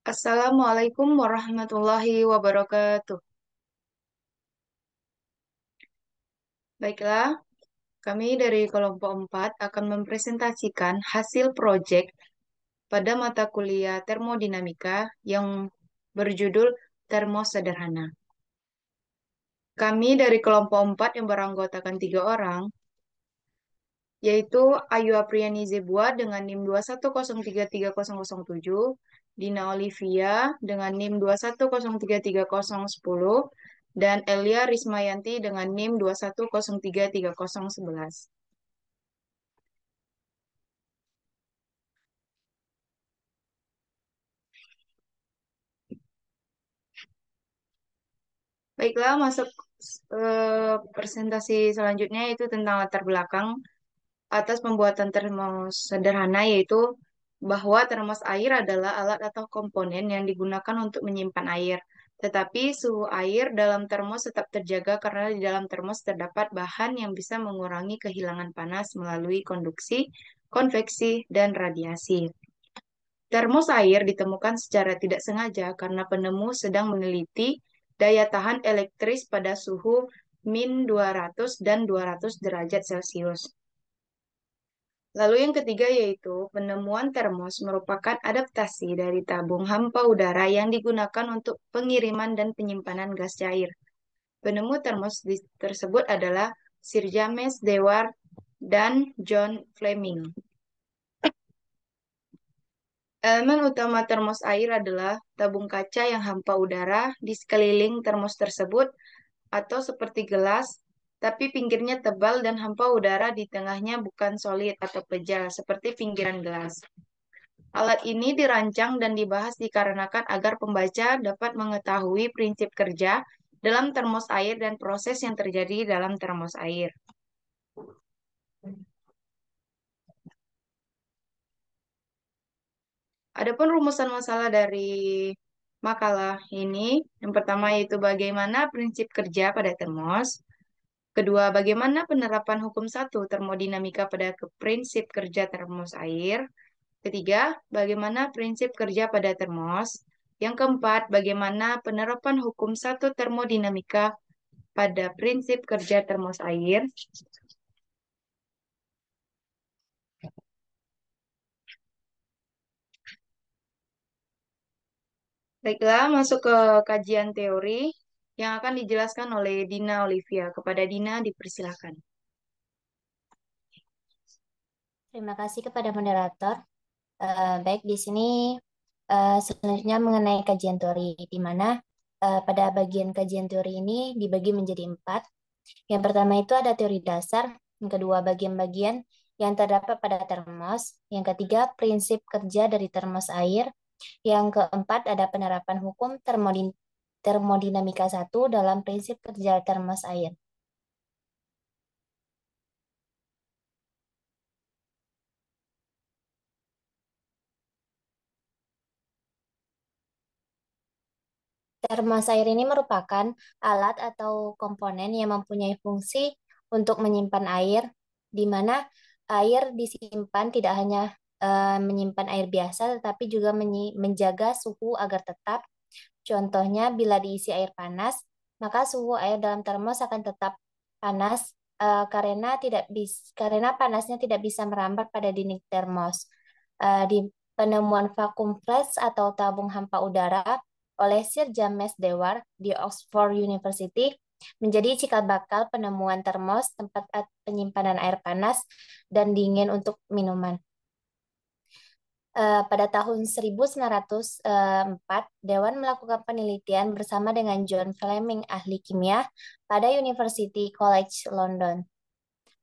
Assalamualaikum warahmatullahi wabarakatuh. Baiklah, kami dari kelompok 4 akan mempresentasikan hasil proyek pada mata kuliah termodinamika yang berjudul Termosederhana. Kami dari kelompok 4 yang beranggotakan 3 orang, yaitu Ayu Apriani Zebua dengan NIM 210330007, Dina Olivia dengan NIM 210330010, dan Elia Rismayanti dengan NIM 210330011. Baiklah, masuk presentasi selanjutnya yaitu tentang latar belakang atas pembuatan termos sederhana, yaitu bahwa termos air adalah alat atau komponen yang digunakan untuk menyimpan air. Tetapi suhu air dalam termos tetap terjaga karena di dalam termos terdapat bahan yang bisa mengurangi kehilangan panas melalui konduksi, konveksi, dan radiasi. Termos air ditemukan secara tidak sengaja karena penemu sedang meneliti daya tahan elektris pada suhu -200 dan 200 derajat Celcius. Lalu yang ketiga yaitu penemuan termos merupakan adaptasi dari tabung hampa udara yang digunakan untuk pengiriman dan penyimpanan gas cair. Penemu termos tersebut adalah Sir James Dewar dan John Fleming. Elemen utama termos air adalah tabung kaca yang hampa udara di sekeliling termos tersebut atau seperti gelas, tapi pinggirnya tebal dan hampa udara di tengahnya bukan solid atau pejal seperti pinggiran gelas. Alat ini dirancang dan dibahas dikarenakan agar pembaca dapat mengetahui prinsip kerja dalam termos air dan proses yang terjadi dalam termos air. Adapun rumusan masalah dari makalah ini, yang pertama yaitu bagaimana prinsip kerja pada termos. Kedua, bagaimana penerapan hukum satu termodinamika pada prinsip kerja termos air. Ketiga, bagaimana prinsip kerja pada termos. Yang keempat, bagaimana penerapan hukum satu termodinamika pada prinsip kerja termos air. Baiklah, masuk ke kajian teori yang akan dijelaskan oleh Dina Olivia. Kepada Dina, dipersilakan. Terima kasih kepada moderator. Baik, di sini selanjutnya mengenai kajian teori, di mana pada bagian kajian teori ini dibagi menjadi 4. Yang pertama itu ada teori dasar, yang kedua bagian-bagian yang terdapat pada termos, yang ketiga prinsip kerja dari termos air, yang keempat ada penerapan hukum termodinamika 1 dalam prinsip kerja termos air. Termos air ini merupakan alat atau komponen yang mempunyai fungsi untuk menyimpan air, di mana air disimpan tidak hanya menyimpan air biasa, tetapi juga menjaga suhu agar tetap. Contohnya, bila diisi air panas, maka suhu air dalam termos akan tetap panas karena panasnya tidak bisa merambat pada dinding termos. Di penemuan vacuum flask atau tabung hampa udara oleh Sir James Dewar di Oxford University menjadi cikal bakal penemuan termos tempat penyimpanan air panas dan dingin untuk minuman. Pada tahun 1904, Dewan melakukan penelitian bersama dengan John Fleming, ahli kimia, pada University College London.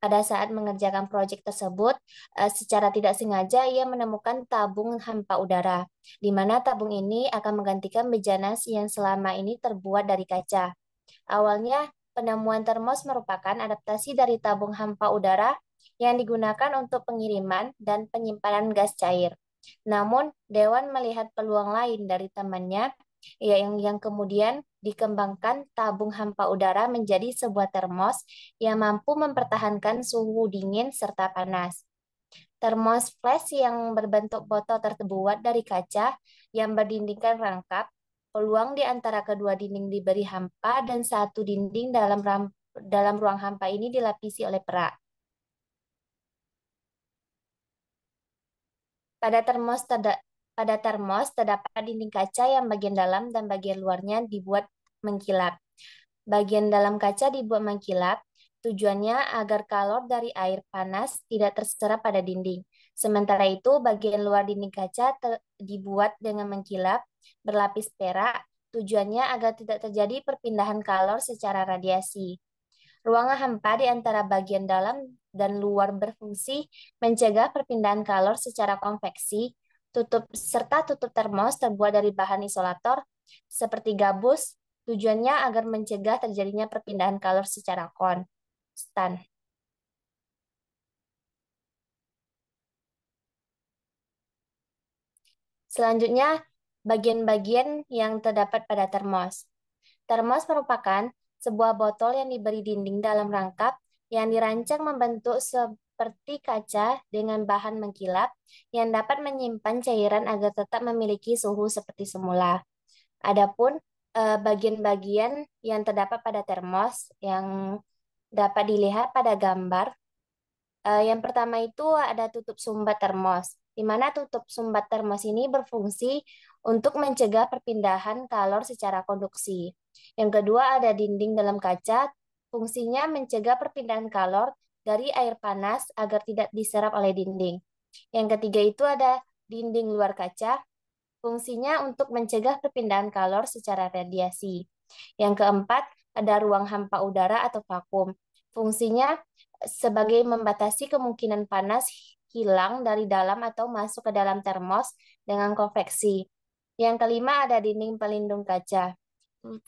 Pada saat mengerjakan proyek tersebut, secara tidak sengaja ia menemukan tabung hampa udara, di mana tabung ini akan menggantikan bejana yang selama ini terbuat dari kaca. Awalnya, penemuan termos merupakan adaptasi dari tabung hampa udara yang digunakan untuk pengiriman dan penyimpanan gas cair. Namun, Dewan melihat peluang lain dari temannya, yang kemudian dikembangkan tabung hampa udara menjadi sebuah termos yang mampu mempertahankan suhu dingin serta panas. Termos flash yang berbentuk botol terbuat dari kaca yang berdindingkan rangkap. Peluang di antara kedua dinding diberi hampa dan satu dinding dalam ruang hampa ini dilapisi oleh perak. Pada termos pada termos terdapat dinding kaca yang bagian dalam dan bagian luarnya dibuat mengkilap. Bagian dalam kaca dibuat mengkilap, tujuannya agar kalor dari air panas tidak terserap pada dinding. Sementara itu, bagian luar dinding kaca dibuat dengan mengkilap, berlapis perak, tujuannya agar tidak terjadi perpindahan kalor secara radiasi. Ruang hampa di antara bagian dalam dan luar berfungsi mencegah perpindahan kalor secara konveksi. Serta tutup termos terbuat dari bahan isolator seperti gabus, tujuannya agar mencegah terjadinya perpindahan kalor secara konstan. Selanjutnya, bagian-bagian yang terdapat pada termos. Termos merupakan sebuah botol yang diberi dinding dalam rangkap yang dirancang membentuk seperti kaca dengan bahan mengkilap yang dapat menyimpan cairan agar tetap memiliki suhu seperti semula. Adapun bagian-bagian yang terdapat pada termos yang dapat dilihat pada gambar. Yang pertama itu ada tutup sumbat termos, di mana tutup sumbat termos ini berfungsi untuk mencegah perpindahan kalor secara konduksi. Yang kedua ada dinding dalam kaca, fungsinya mencegah perpindahan kalor dari air panas agar tidak diserap oleh dinding. Yang ketiga itu ada dinding luar kaca, fungsinya untuk mencegah perpindahan kalor secara radiasi. Yang keempat, ada ruang hampa udara atau vakum. Fungsinya sebagai membatasi kemungkinan panas hilang dari dalam atau masuk ke dalam termos dengan konveksi. Yang kelima, ada dinding pelindung kaca.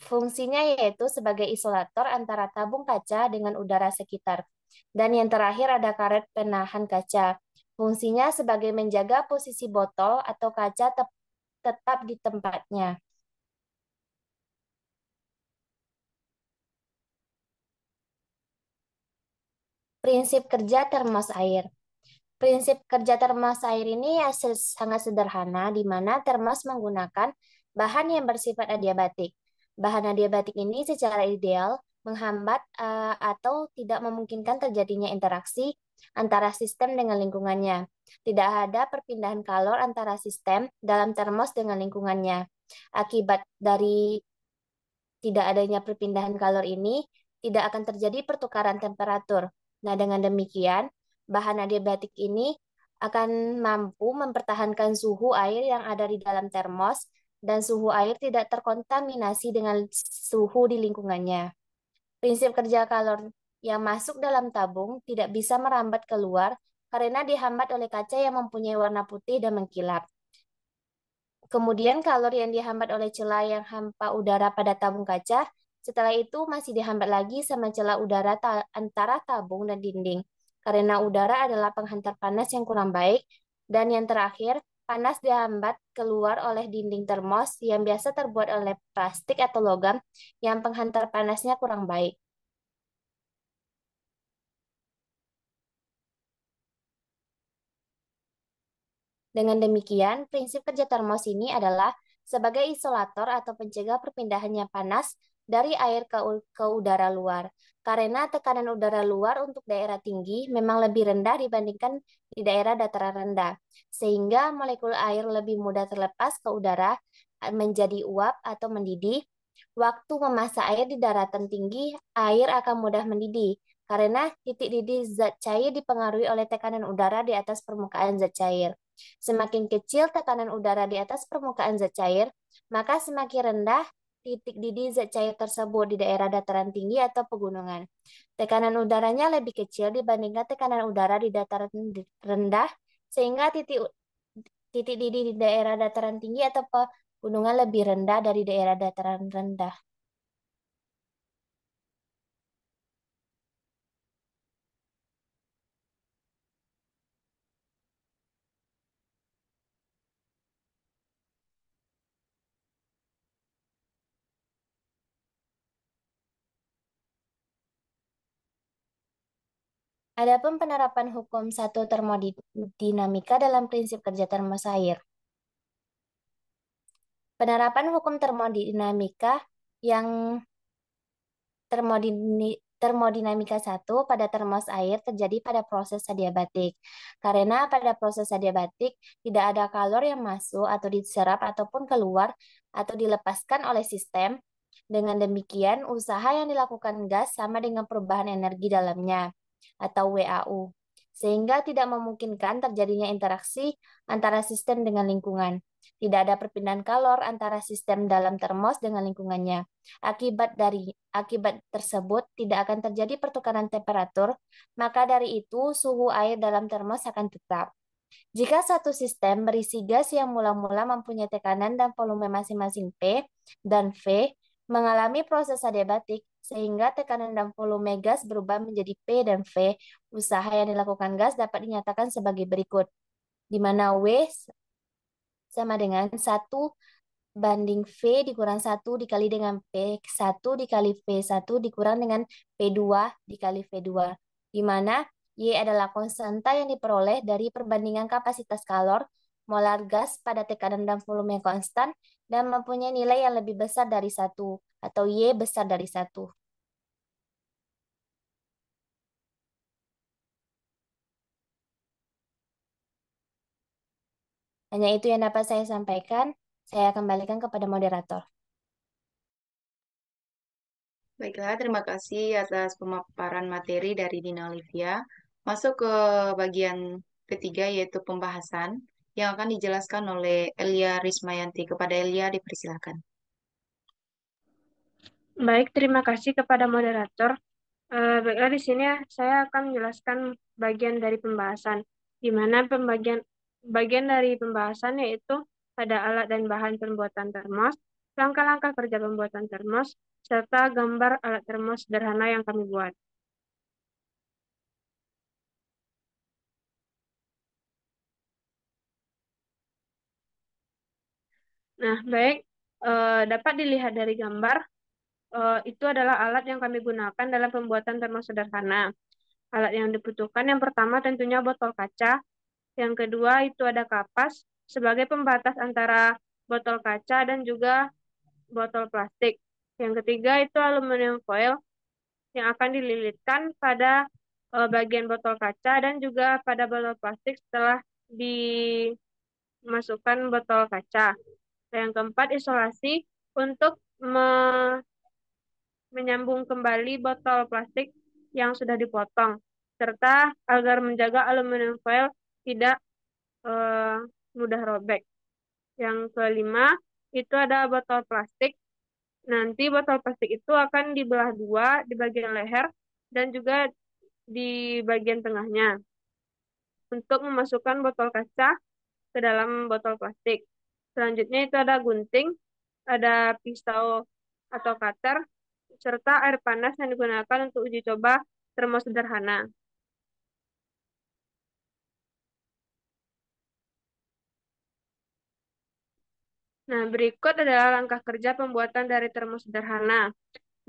Fungsinya yaitu sebagai isolator antara tabung kaca dengan udara sekitar. Dan yang terakhir ada karet penahan kaca. Fungsinya sebagai menjaga posisi botol atau kaca tetap di tempatnya. Prinsip kerja termos air. Prinsip kerja termos air ini ya sangat sederhana, di mana termos menggunakan bahan yang bersifat adiabatik. Bahan adiabatik ini secara ideal menghambat atau tidak memungkinkan terjadinya interaksi antara sistem dengan lingkungannya. Tidak ada perpindahan kalor antara sistem dalam termos dengan lingkungannya. Akibat dari tidak adanya perpindahan kalor ini, tidak akan terjadi pertukaran temperatur. Nah, dengan demikian, bahan adiabatik ini akan mampu mempertahankan suhu air yang ada di dalam termos dan suhu air tidak terkontaminasi dengan suhu di lingkungannya. Prinsip kerja kalor yang masuk dalam tabung tidak bisa merambat keluar karena dihambat oleh kaca yang mempunyai warna putih dan mengkilap. Kemudian kalori yang dihambat oleh celah yang hampa udara pada tabung kaca, setelah itu masih dihambat lagi sama celah udara antara tabung dan dinding. Karena udara adalah penghantar panas yang kurang baik. Dan yang terakhir, panas dihambat keluar oleh dinding termos yang biasa terbuat oleh plastik atau logam yang penghantar panasnya kurang baik. Dengan demikian, prinsip kerja termos ini adalah sebagai isolator atau pencegah perpindahannya panas dari air ke udara luar. Karena tekanan udara luar untuk daerah tinggi memang lebih rendah dibandingkan di daerah dataran rendah, sehingga molekul air lebih mudah terlepas ke udara menjadi uap atau mendidih. Waktu memasak air di daratan tinggi, air akan mudah mendidih karena titik didih zat cair dipengaruhi oleh tekanan udara di atas permukaan zat cair. Semakin kecil tekanan udara di atas permukaan zat cair, maka semakin rendah titik didih zat cair tersebut di daerah dataran tinggi atau pegunungan. Tekanan udaranya lebih kecil dibandingkan tekanan udara di dataran rendah, sehingga titik didih di daerah dataran tinggi atau pegunungan lebih rendah dari daerah dataran rendah. Adapun penerapan hukum satu termodinamika dalam prinsip kerja termosair. Penerapan hukum termodinamika yang termodinamika satu pada termos air terjadi pada proses adiabatik. Karena pada proses adiabatik tidak ada kalor yang masuk atau diserap ataupun keluar atau dilepaskan oleh sistem. Dengan demikian, usaha yang dilakukan gas sama dengan perubahan energi dalamnya atau WAU, sehingga tidak memungkinkan terjadinya interaksi antara sistem dengan lingkungan. Tidak ada perpindahan kalor antara sistem dalam termos dengan lingkungannya. Akibat tersebut tidak akan terjadi pertukaran temperatur, maka dari itu suhu air dalam termos akan tetap. Jika satu sistem berisi gas yang mula-mula mempunyai tekanan dan volume masing-masing P dan V mengalami proses adiabatik sehingga tekanan dan volume gas berubah menjadi P dan V, usaha yang dilakukan gas dapat dinyatakan sebagai berikut, di mana W sama dengan 1/V dikurang 1 dikali dengan P1 dikali V1 dikurang dengan P2 dikali V2, di mana Y adalah konstanta yang diperoleh dari perbandingan kapasitas kalor molar gas pada tekanan dan volume yang konstan dan mempunyai nilai yang lebih besar dari 1 atau Y besar dari 1. Hanya itu yang dapat saya sampaikan. Saya kembalikan kepada moderator. Baiklah, terima kasih atas pemaparan materi dari Dina Olivia. Masuk ke bagian ketiga yaitu pembahasan yang akan dijelaskan oleh Elia Rismayanti. Kepada Elia dipersilakan. Baik, terima kasih kepada moderator. Baiklah, di sini saya akan menjelaskan bagian dari pembahasan, di mana bagian dari pembahasan yaitu ada alat dan bahan pembuatan termos, langkah-langkah kerja pembuatan termos, serta gambar alat termos sederhana yang kami buat. Nah, baik, dapat dilihat dari gambar, itu adalah alat yang kami gunakan dalam pembuatan termos sederhana. Alat yang dibutuhkan yang pertama tentunya botol kaca, yang kedua itu ada kapas sebagai pembatas antara botol kaca dan juga botol plastik. Yang ketiga itu aluminium foil yang akan dililitkan pada bagian botol kaca dan juga pada botol plastik setelah dimasukkan botol kaca. Yang keempat isolasi untuk menyambung kembali botol plastik yang sudah dipotong, serta agar menjaga aluminium foil tidak eh, mudah robek. Yang kelima, itu ada botol plastik. Nanti botol plastik itu akan dibelah dua di bagian leher dan juga di bagian tengahnya untuk memasukkan botol kaca ke dalam botol plastik. Selanjutnya itu ada gunting, ada pisau atau cutter, serta air panas yang digunakan untuk uji coba termos sederhana. Nah, berikut adalah langkah kerja pembuatan dari termos sederhana.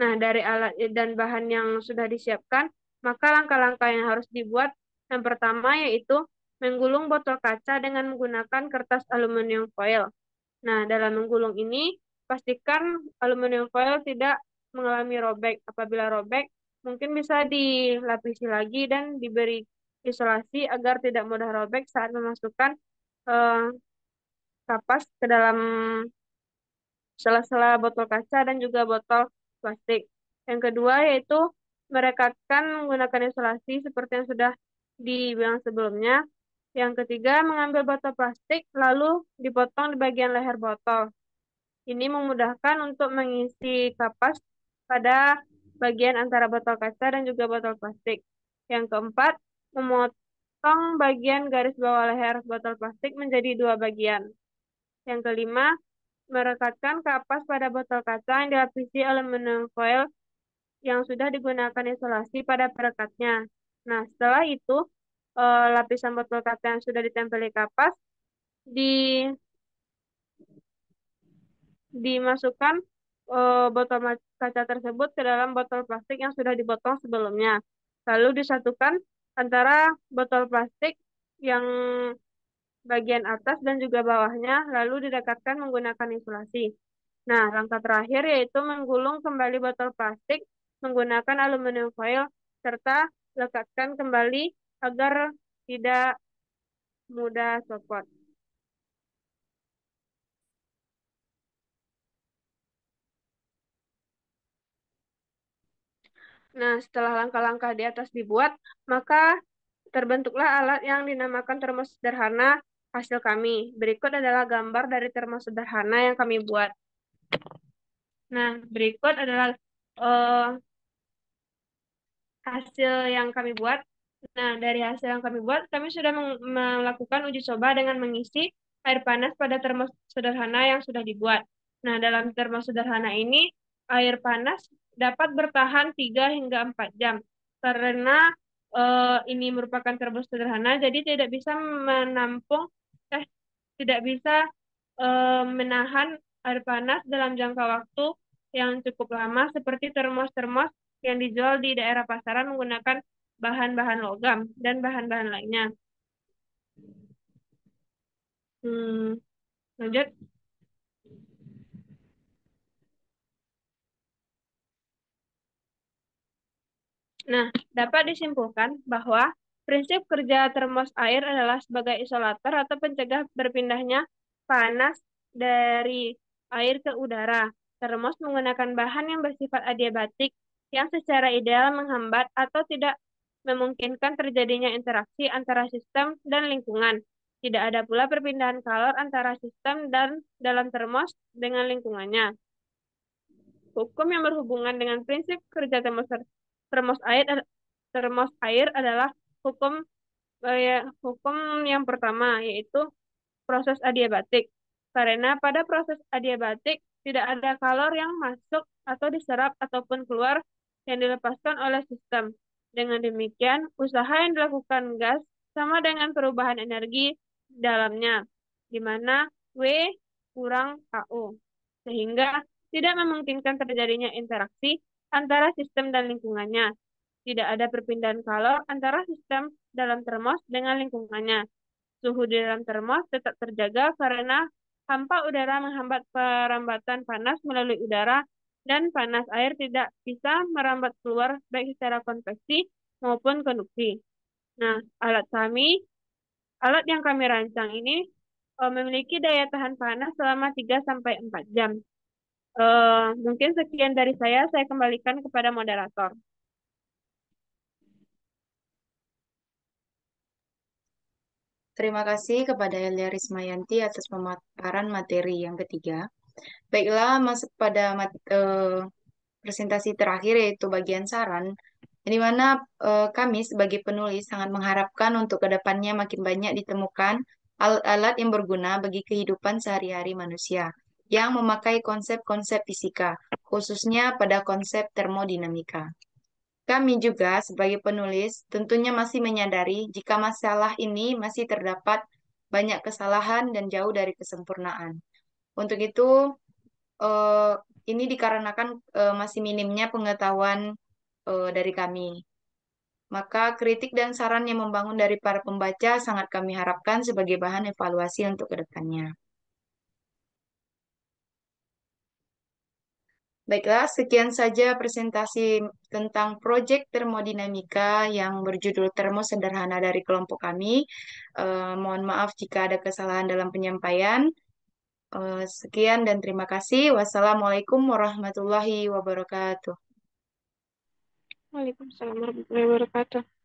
Nah, dari alat dan bahan yang sudah disiapkan, maka langkah-langkah yang harus dibuat yang pertama yaitu menggulung botol kaca dengan menggunakan kertas aluminium foil. Nah, dalam menggulung ini, pastikan aluminium foil tidak mengalami robek. Apabila robek, mungkin bisa dilapisi lagi dan diberi isolasi agar tidak mudah robek saat memasukkan eh, kapas ke dalam sela-sela botol kaca dan juga botol plastik. Yang kedua yaitu merekatkan menggunakan isolasi seperti yang sudah dibilang sebelumnya. Yang ketiga, mengambil botol plastik lalu dipotong di bagian leher botol. Ini memudahkan untuk mengisi kapas pada bagian antara botol kaca dan juga botol plastik. Yang keempat, memotong bagian garis bawah leher botol plastik menjadi dua bagian. Yang kelima, merekatkan kapas pada botol kaca yang dilapisi aluminium foil yang sudah digunakan isolasi pada perekatnya. Nah, setelah itu, lapisan botol kaca yang sudah ditempeli kapas di dimasukkan botol kaca tersebut ke dalam botol plastik yang sudah dipotong sebelumnya. Lalu disatukan antara botol plastik yang bagian atas dan juga bawahnya, lalu didekatkan menggunakan isolasi. Nah, langkah terakhir yaitu menggulung kembali botol plastik menggunakan aluminium foil serta lekatkan kembali agar tidak mudah copot. Nah, setelah langkah-langkah di atas dibuat, maka terbentuklah alat yang dinamakan termos sederhana hasil kami. Berikut adalah gambar dari termos sederhana yang kami buat. Nah, berikut adalah eh, hasil yang kami buat. Nah, dari hasil yang kami buat, kami sudah melakukan uji coba dengan mengisi air panas pada termos sederhana yang sudah dibuat. Nah, dalam termos sederhana ini, air panas dapat bertahan 3 hingga 4 jam. Karena ini merupakan termos sederhana, jadi tidak bisa menampung, eh, tidak bisa menahan air panas dalam jangka waktu yang cukup lama seperti termos-termos yang dijual di daerah pasaran menggunakan bahan-bahan logam dan bahan-bahan lainnya. Lanjut. Nah, dapat disimpulkan bahwa prinsip kerja termos air adalah sebagai isolator atau pencegah berpindahnya panas dari air ke udara. Termos menggunakan bahan yang bersifat adiabatik yang secara ideal menghambat atau tidak memungkinkan terjadinya interaksi antara sistem dan lingkungan. Tidak ada pula perpindahan kalor antara sistem dan dalam termos dengan lingkungannya. Hukum yang berhubungan dengan prinsip kerja termos air termos air adalah hukum hukum yang pertama yaitu proses adiabatik. Karena pada proses adiabatik tidak ada kalor yang masuk atau diserap ataupun keluar yang dilepaskan oleh sistem. Dengan demikian, usaha yang dilakukan gas sama dengan perubahan energi dalamnya, di mana W kurang KO. Sehingga tidak memungkinkan terjadinya interaksi antara sistem dan lingkungannya. Tidak ada perpindahan kalor antara sistem dalam termos dengan lingkungannya. Suhu di dalam termos tetap terjaga karena hampa udara menghambat perambatan panas melalui udara dan panas air tidak bisa merambat keluar baik secara konveksi maupun konduksi. Nah, alat yang kami rancang ini memiliki daya tahan panas selama 3 sampai 4 jam. Mungkin sekian dari saya kembalikan kepada moderator. Terima kasih kepada Elia Rismayanti atas pemaparan materi yang ketiga. Baiklah, masuk pada presentasi terakhir yaitu bagian saran, di mana kami sebagai penulis sangat mengharapkan untuk kedepannya makin banyak ditemukan alat-alat yang berguna bagi kehidupan sehari-hari manusia yang memakai konsep-konsep fisika, khususnya pada konsep termodinamika. Kami juga sebagai penulis tentunya masih menyadari jika masalah ini masih terdapat banyak kesalahan dan jauh dari kesempurnaan. Untuk itu, eh, ini dikarenakan masih minimnya pengetahuan dari kami. Maka kritik dan saran yang membangun dari para pembaca sangat kami harapkan sebagai bahan evaluasi untuk kedepannya. Baiklah, sekian saja presentasi tentang proyek termodinamika yang berjudul Termos Sederhana dari kelompok kami. Mohon maaf jika ada kesalahan dalam penyampaian. Sekian dan terima kasih. Wassalamualaikum warahmatullahi wabarakatuh. Waalaikumsalam warahmatullahi wabarakatuh.